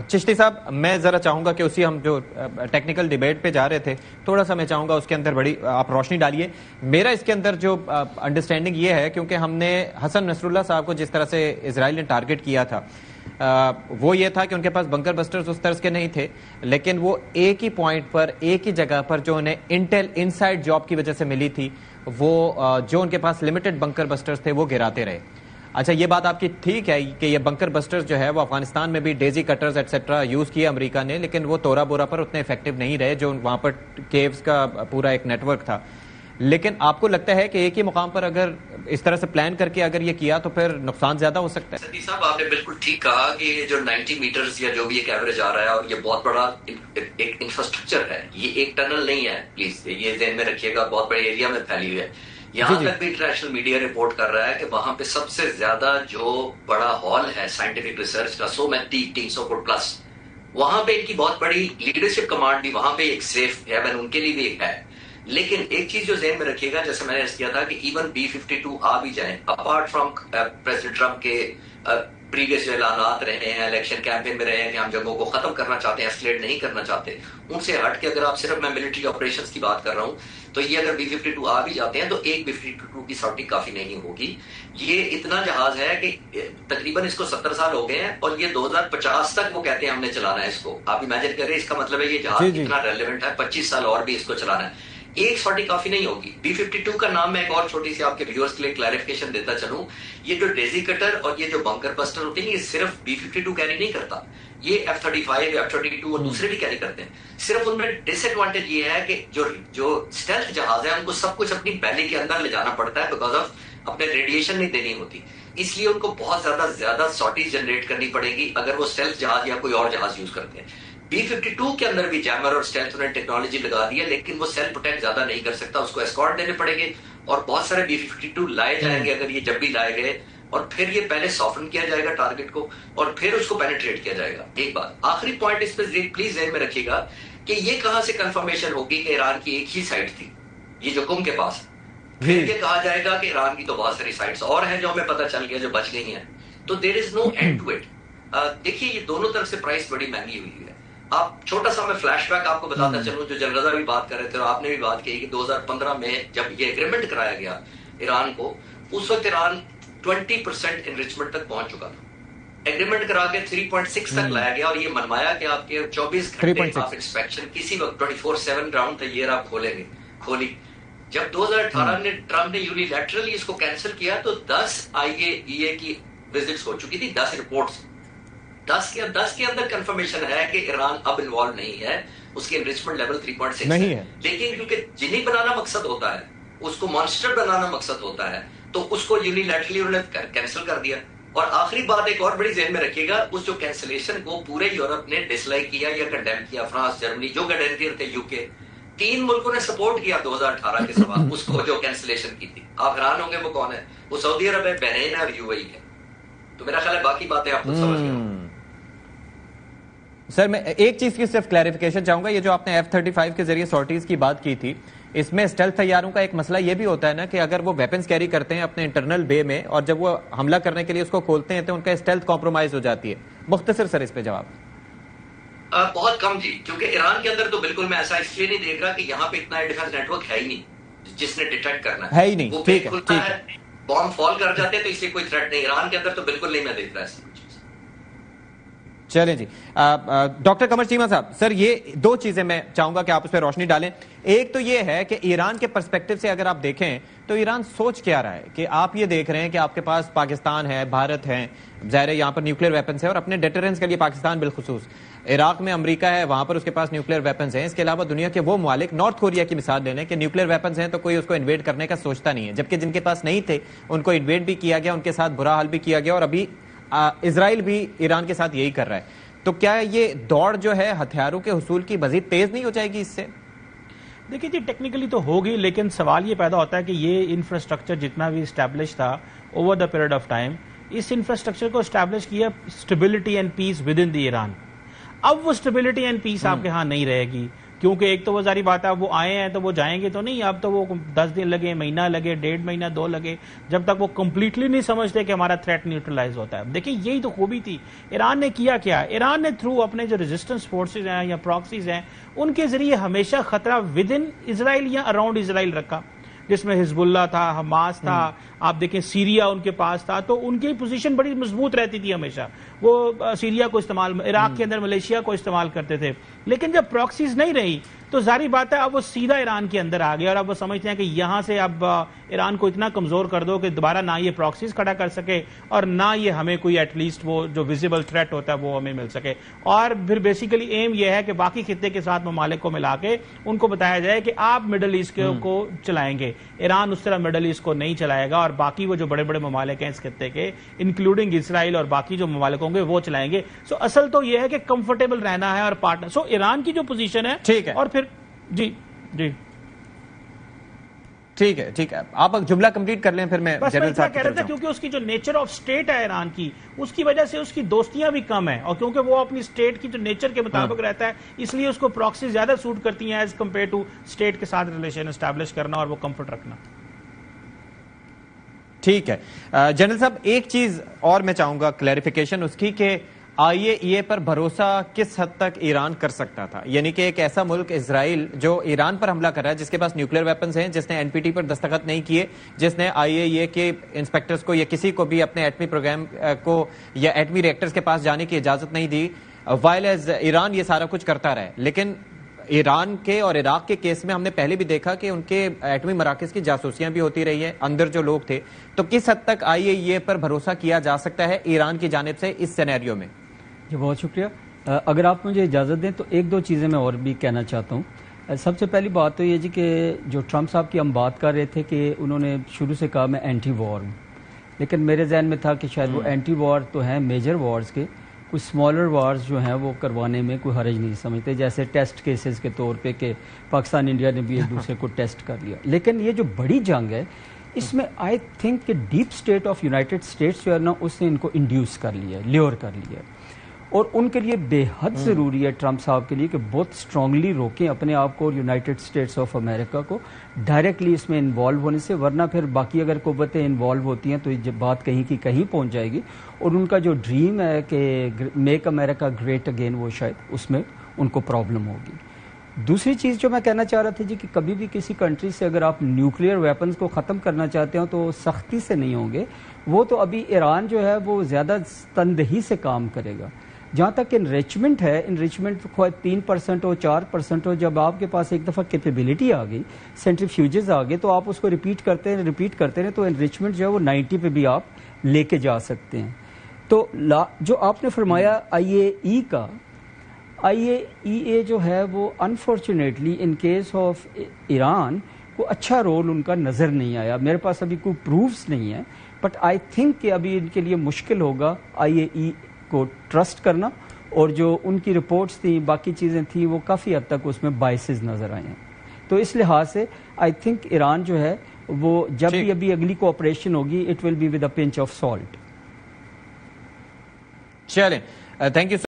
چشتی صاحب میں ذرا چاہوں گا کہ اسی ہم جو ٹیکنیکل ڈیبیٹ پہ جا رہے تھے تھوڑا سا میں چاہوں گا اس کے اندر بڑی آپ روشنی ڈالیے. میرا اس کے اندر جو انڈرسٹینڈنگ یہ ہے کہ ہم نے حسن نصر اللہ صاحب کو جس طرح سے اسرائیل نے ٹارگٹ کیا تھا وہ یہ تھا کہ ان کے پاس بنکر بسٹرز اس طرز کے نہیں تھے, لیکن وہ ایک ہی پوائنٹ پر ایک ہی جگہ پر جو انہیں انٹیل انسائڈ جاب کی وجہ سے ملی تھی وہ جو ان کے پاس لمیٹڈ بنکر بسٹرز تھے وہ گراتے رہے. اچھا یہ بات آپ کی ٹھیک ہے کہ یہ بنکر بسٹرز جو ہے وہ افغانستان میں بھی ڈیزی کٹرز ایٹسیٹرا یوز کیے امریکہ نے, لیکن وہ تورا بورا پر اتنے افیکٹو نہیں رہے جو وہاں پر کیوز کا پورا ایک نیٹ ورک تھا. لیکن آپ کو لگتا ہے کہ ایک ہی مقام پر اگر اس طرح سے پلان کر کے اگر یہ کیا تو پھر نقصان زیادہ ہو سکتا ہے؟ سدی صاحب آپ نے بالکل ٹھیک کہا کہ یہ جو 90 میٹرز یا جو بھی ایک ایوریج آ رہا ہے اور یہ بہت بڑا ایک انفراسٹرکچر ہے, یہ ایک ٹنل نہیں ہے, پلیز یہ ذہن میں رکھیے گا, بہت بڑے ایریا میں پھیلی ہوئی ہے. یہاں تک بھی انٹرنیشنل میڈیا رپورٹ کر رہا ہے کہ وہاں پہ سب سے زیادہ جو بڑا ہال ہے سائنٹیفک ریسرچ کا 300 فٹ پلس, وہاں پہ ان کی بہت بڑی لیڈرشپ کمانڈ بھی وہاں پہ ایک سیف ہیون ان کے لیے بھی ایک ہے. لیکن ایک چیز جو ذہن میں رکھیے گا, جیسے میں نے عرض کیا تھا کہ ایون B-52 آ بھی جائیں, اپارٹ فرام پریزیڈنٹ ٹرمپ کے پریویس جو اعلانات رہے ہیں الیکشن کیمپین میں رہے ہیں کہ ہم جنگوں کو ختم کرنا چاہتے ہیں, ایسکلیٹ نہیں کرنا چاہتے, ان سے ہٹ کے اگر آپ صرف میں ملٹری آپریشنز کی بات کر رہا ہوں تو یہ اگر B-52 آ بھی جاتے ہیں تو ایک B-52 کی سارٹی کافی نہیں ہوگی. یہ اتنا جہاز ہے کہ تقریباً اس کو 70 سال ہو گئے ہیں اور یہ 2050 تک وہ کہتے ہیں ہم نے چلانا ہے اس کو. آپ امیجن کریں, اس کا مطلب ہے یہ جہاز اتنا ریلیونٹ ہے, 25 سال اور بھی اس کو چلانا ہے. ایک سارٹی کافی نہیں ہوگی. B-52 کا نام میں ایک اور چھوٹی سی آپ کے ویورز کے لیے کلیریفیکیشن دیتا چلوں, یہ جو ڈیزی کٹر اور یہ جو بنکر بسٹر ہوتے ہیں یہ صرف B-52 کیری نہیں کرتا, یہ F-35 F-22 اور دوسرے بھی کیری کرتے ہیں. صرف ان میں ڈس ایڈوانٹیج یہ ہے کہ جو اسٹیلتھ جہاز ہے ان کو سب کچھ اپنی بیلی کے اندر لے جانا پڑتا ہے بیکاز آف اپنے ریڈیشن نہیں دینی ہوتی, اس لیے ان کو بہت زیادہ سارٹیز جنریٹ کرنی پڑے گی اگر وہ اسٹیلتھ جہاز یا کوئی اور جہاز یوز کرتے ہیں. B-52 کے اندر بھی جیمر اور اسٹیلتھ انہوں نے ٹیکنالوجی لگا دی ہے, لیکن وہ سیلف پروٹیکٹ زیادہ نہیں کر سکتا, اس کو اسکارٹ دینے پڑیں گے اور بہت سارے B-52 لائے جائیں گے اگر یہ جب بھی لائے گئے, اور پھر یہ پہلے سافٹن کیا جائے گا ٹارگٹ کو اور پھر اس کو پینیٹریٹ کیا جائے گا. ایک بات آخری پوائنٹ اس پہ پلیز ذہن میں رکھیے گا کہ یہ کہاں سے کنفرمیشن ہوگی کہ ایران کی ایک ہی سائٹ تھی, یہ جو کم کے پاس, پھر یہ کہا جائے گا کہ ایران کی تو بہت ساری سائٹس اور ہیں جو ہمیں پتہ چل گیا جو بچ گئی ہیں, تو دیر از نو اینڈ ٹو اٹ. دیکھیے یہ دونوں طرف سے پرائس بڑی مہنگی ہوئی ہے. آپ چھوٹا سا میں فلیش بیک آپ کو بتاتا چلوں, جو جنرل رضا بھی بات کر رہے تھے اور آپ نے بھی بات کی کہ 2015 میں جب یہ ایگریمنٹ کرایا گیا ایران کو, اس وقت ایران 20% انریچمنٹ تک پہنچ چکا تھا. ایگریمنٹ کرا کے 3.6 تک لایا گیا اور یہ منوایا کہ آپ کے 24 گھنٹے آپ انسپیکشن کسی وقت 24/7 راؤنڈ دا ایئر آپ کھولیں گے. کھولی جب 2018 نے ٹرمپ نے یونیلیٹرلی اس کو کینسل کیا تو 10 IAEA کی وزٹس ہو چکی تھی, 10 رپورٹس, 10 کے اندر کنفرمیشن ہے کہ ایران اب انوالو نہیں ہے, اس کے انریچمنٹ لیول 3.6 نہیں ہے. لیکن کیونکہ جنہیں بنانا مقصد ہوتا ہے, اس کو مانسٹر بنانا مقصد ہوتا ہے, تو اس کو یونیلیٹرلی انہوں نے کینسل کر دیا. اور آخری بات ایک اور بڑی ذہن میں رکھیے گا, اس جو کینسلیشن کو پورے یورپ نے ڈس لائک کیا یا کنڈیم کیا, فرانس, جرمنی, جو گارنٹیر تھے, UK, 3 ملکوں نے سپورٹ کیا 2018 کے سوا اس کو جو کینسلیشن کی تھی. آپ حیران ہوں گے وہ کون ہے, وہ سعودی عرب ہے, بحرین ہے اور UAE ہے. تو میرا خیال ہے باقی باتیں آپ خود سمجھ گئے. سر میں ایک چیز کی صرف کلیریفیکیشن چاہوں گا, یہ جو آپ نے F-35 کے ذریعے سارٹیز کی بات کی تھی, اس میں اسٹیلتھ طیاروں کا ایک مسئلہ یہ بھی ہوتا ہے نا کہ اگر وہ ویپنز کیری کرتے ہیں اپنے انٹرنل بے میں اور جب وہ حملہ کرنے کے لیے اس کو کھولتے ہیں تو ان کا اسٹیلتھ کمپرومائز ہو جاتی ہے. مختصر سر اس پہ جواب. بہت کم جی, کیونکہ ایران کے اندر تو بالکل میں ایسا اس لیے نہیں دیکھ رہا کہ یہاں پہ اتنا ڈیفنس نیٹ ورک ہے ہی نہیں جس نے ڈیٹیکٹ کرنا ہے ہی نہیں. ٹھیک ہے, بام فال کر جاتے ہیں تو اس لیے کوئی تھریٹ نہیں. ایران کے اندر تو بالکل نہیں میں دیکھ رہا ایسی. چلیں جی, ڈاکٹر قمر چیمہ صاحب, سر یہ 2 چیزیں میں چاہوں گا کہ آپ اس پہ روشنی ڈالیں. ایک تو یہ ہے کہ ایران کے پرسپیکٹو سے اگر آپ دیکھیں تو ایران سوچ کیا رہا ہے کہ آپ یہ دیکھ رہے ہیں کہ آپ کے پاس پاکستان ہے, بھارت ہے, ظاہر ہے یہاں پر نیوکلیر ویپنز ہے, اور اپنے ڈیٹرنس کے لیے پاکستان بالخصوص, عراق میں امریکہ ہے, وہاں پر اس کے پاس نیوکلیر ویپنز ہیں. اس کے علاوہ دنیا کے وہ ممالک, نارتھ کوریا کی مثال لے لیں کہ نیوکلیر ویپنز ہیں تو کوئی اس کو انویڈ کرنے کا سوچتا نہیں ہے, جبکہ جن کے پاس نہیں تھے ان کو انویڈ بھی کیا گیا, ان کے ساتھ برا حال بھی کیا گیا, اور ابھی اسرائیل بھی ایران کے ساتھ یہی کر رہا ہے. تو کیا یہ دوڑ جو ہے ہتھیاروں کے حصول کی مزید تیز نہیں ہو جائے گی اس سے؟ دیکھیے جی, ٹیکنیکلی تو ہوگی, لیکن سوال یہ پیدا ہوتا ہے کہ یہ انفراسٹرکچر جتنا بھی اسٹیبلش تھا over the period of time, اس انفراسٹرکچر کو اسٹیبلش کیا stability and peace with in the Iran. اب وہ اسٹیبلٹی اینڈ پیس آپ کے ہاں نہیں رہے گی کیونکہ ایک تو وہ ظاہری بات ہے وہ آئے ہیں تو وہ جائیں گے تو نہیں, اب تو وہ 10 دن لگے, مہینہ لگے, 1.5 مہینہ 2 لگے, جب تک وہ کمپلیٹلی نہیں سمجھتے کہ ہمارا تھریٹ نیوٹرلائز ہوتا ہے. دیکھیں یہی تو خوبی تھی. ایران نے کیا کیا, ایران نے تھرو اپنے جو ریزسٹنس فورسز ہیں یا پراکسیز ہیں ان کے ذریعے ہمیشہ خطرہ ود ان اسرائیل یا اراؤنڈ اسرائیل رکھا, جس میں حزب اللہ تھا, حماس تھا, آپ دیکھیں سیریا ان کے پاس تھا, تو ان کی پوزیشن بڑی مضبوط رہتی تھی ہمیشہ. وہ سیریا کو استعمال, عراق کے اندر ملیشیا کو استعمال کرتے تھے. لیکن جب پراکسیز نہیں رہی تو ظاہری بات ہے اب وہ سیدھا ایران کے اندر آ گیا, اور اب وہ سمجھتے ہیں کہ یہاں سے اب ایران کو اتنا کمزور کر دو کہ دوبارہ نہ یہ پراکسیز کھڑا کر سکے اور نہ یہ ہمیں کوئی ایٹ لیسٹ وہ جو ویزیبل تھریٹ ہوتا ہے وہ ہمیں مل سکے. اور پھر بیسیکلی ایم یہ ہے کہ باقی خطے کے ساتھ ممالک کو ملا کے ان کو بتایا جائے کہ آپ مڈل ایسٹ کو چلائیں گے, ایران اس طرح مڈل ایسٹ کو نہیں چلائے گا, اور باقی وہ جو بڑے بڑے ممالک ہیں اس خطے کے انکلوڈنگ اسرائیل اور باقی جو ممالک ہوں گے وہ چلائیں گے. سو اصل تو یہ ہے کہ کمفرٹیبل رہنا ہے اور پارٹنر. سو ایران کی جو پوزیشن ہے ٹھیک ہے, اور پھر جی ٹھیک ہے, آپ جملہ کمپلیٹ کر لیں پھر میں جنرل صاحب کہہ رہا تھا. کیونکہ اس کی جو نیچر آف سٹیٹ ہے ایران کی, اس کی وجہ سے اس کی دوستیاں بھی کم ہیں, اور کیونکہ وہ اپنی سٹیٹ کی جو نیچر کے مطابق رہتا ہے اس لیے اس کو پراکسی زیادہ سوٹ کرتی ہیں ایز کمپیئر ٹو سٹیٹ کے ساتھ ریلیشن اسٹیبلش کرنا اور وہ کمفرٹ رکھنا. ٹھیک ہے جنرل صاحب, ایک چیز اور میں چاہوں گا کلیریفیکیشن اس کی کہ آئی اے ای اے پر بھروسہ کس حد تک ایران کر سکتا تھا, یعنی کہ ایک ایسا ملک اسرائیل جو ایران پر حملہ کر رہا ہے, جس کے پاس نیوکلیر ویپنز ہیں, جس نے این پی ٹی پر دستخط نہیں کیے, جس نے آئی اے ای اے کے انسپیکٹرز کو یا کسی کو بھی اپنے ایٹمی پروگرام کو یا ایٹمی ریئیکٹرز کے پاس جانے کی اجازت نہیں دی, وائل ایز ایران یہ سارا کچھ کرتا رہا ہے. لیکن ایران کے اور عراق کے کیس میں ہم نے پہلے بھی دیکھا کہ ان کے ایٹمی مراکز کی جاسوسیاں بھی ہوتی رہی ہیں اندر جو لوگ تھے. تو کس حد تک آئی اے ای اے پر بھروسہ کیا جا سکتا ہے ایران کی جانب سے اس سینیریو میں؟ جی بہت شکریہ. اگر آپ مجھے اجازت دیں تو 1-2 چیزیں میں اور بھی کہنا چاہتا ہوں. سب سے پہلی بات تو یہ جی کہ جو ٹرمپ صاحب کی ہم بات کر رہے تھے کہ انہوں نے شروع سے کہا میں اینٹی وار ہوں, لیکن میرے ذہن میں تھا کہ شاید وہ اینٹی وار تو ہیں میجر وارز کے, کچھ اسمالر وارز جو ہیں وہ کروانے میں کوئی حرج نہیں سمجھتے, جیسے ٹیسٹ کیسز کے طور پہ کہ پاکستان انڈیا نے بھی ایک دوسرے کو ٹیسٹ کر لیا. لیکن یہ جو بڑی جنگ ہے اس میں آئی تھنک کہ deep state of United States جو ہے نا اس نے ان کو انڈیوس کر لیا ہے, لیور کر لیا ہے, اور ان کے لیے بے حد ضروری ہے ٹرمپ صاحب کے لیے کہ بہت اسٹرانگلی روکیں اپنے آپ کو اور یونائٹڈ اسٹیٹس آف امریکہ کو ڈائریکٹلی اس میں انوالو ہونے سے, ورنہ پھر باقی اگر قوتیں انوالو ہوتی ہیں تو یہ بات کہیں کی کہیں پہنچ جائے گی, اور ان کا جو ڈریم ہے کہ میک امریکہ گریٹ اگین وہ شاید اس میں ان کو پرابلم ہوگی. دوسری چیز جو میں کہنا چاہ رہا تھا جی کہ کبھی بھی کسی کنٹری سے اگر آپ نیوکلیئر ویپنز کو ختم کرنا چاہتے ہو تو سختی سے نہیں ہوں گے, وہ تو ابھی ایران جو ہے وہ زیادہ تندہی سے کام کرے گا. جہاں تک انریچمنٹ ہے, انریچمنٹ 3% ہو 4% ہو, جب آپ کے پاس ایک دفعہ کیپیبلٹی آ گئی, سینٹریفیوجز آ گئے, تو آپ اس کو ریپیٹ کرتے ہیں تو انریچمنٹ جو ہے وہ 90 پہ بھی آپ لے کے جا سکتے ہیں. تو جو آپ نے فرمایا آئی اے ای کا, آئی اے ای اے جو ہے وہ unfortunately in case of Iran کو اچھا رول ان کا نظر نہیں آیا. میرے پاس ابھی کوئی پروفز نہیں ہے, بٹ آئی تھنک کہ ابھی ان کے لیے مشکل ہوگا آئی اے ای کو ٹرسٹ کرنا, اور جو ان کی رپورٹس تھیں باقی چیزیں تھیں وہ کافی حد تک اس میں بائسز نظر آئے ہیں. تو اس لحاظ سے آئی تھنک ایران جو ہے وہ جب بھی ابھی اگلی کوآپریشن ہوگی it will be with a pinch of salt. چلیں, تھینک یو.